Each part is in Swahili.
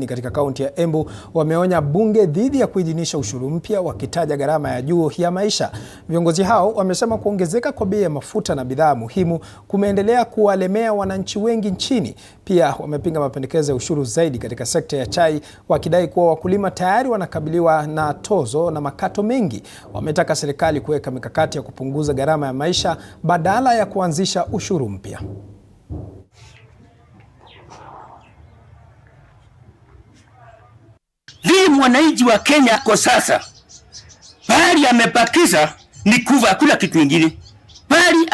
Katika kaunti ya Embu wameonya bunge dhidi ya kuidhinisha ushuru mpya, wakitaja gharama ya juu ya maisha. Viongozi hao wamesema kuongezeka kwa bei ya mafuta na bidhaa muhimu kumeendelea kuwalemea wananchi wengi nchini. Pia wamepinga mapendekezo ya ushuru zaidi katika sekta ya chai, wakidai kuwa wakulima tayari wanakabiliwa na tozo na makato mengi. Wametaka serikali kuweka mikakati ya kupunguza gharama ya maisha badala ya kuanzisha ushuru mpya. Vile mwananchi wa Kenya kwa sasa bali amepakiza ni kuva kula kitu kingine, bali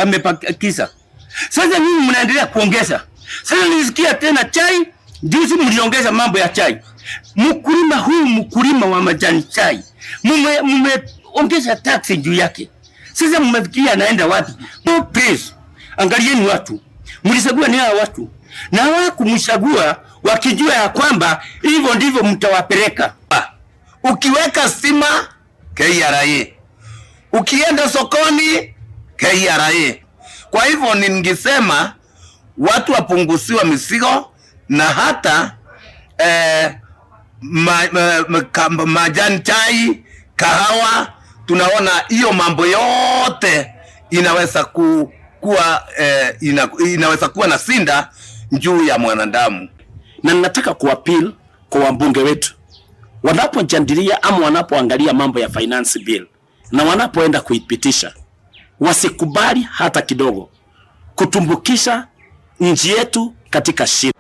amepakiza. Sasa mimi mnaendelea kuongeza. Sasa nisikia tena chai, juzi mliongeza mambo ya chai. Mkulima wa majani chai mumeongeza tax juu yake. Sasa mmefikia anaenda wapi? No please, angalieni watu. Mlisagua ni hao watu. Na hawakumchagua wakijua ya kwamba hivyo ndivyo mtawapeleka. Ukiweka stima KRA, ukienda sokoni KRA. Kwa hivyo ningesema watu wapunguziwa misigo, na hata majani chai, kahawa, tunaona hiyo mambo yote inaweza kuwa na sinda juu ya mwanadamu. Na nataka kuappeal kwa wabunge wetu, wanapojadilia ama wanapoangalia mambo ya finance bill na wanapoenda kuipitisha, wasikubali hata kidogo kutumbukisha nchi yetu katika shida.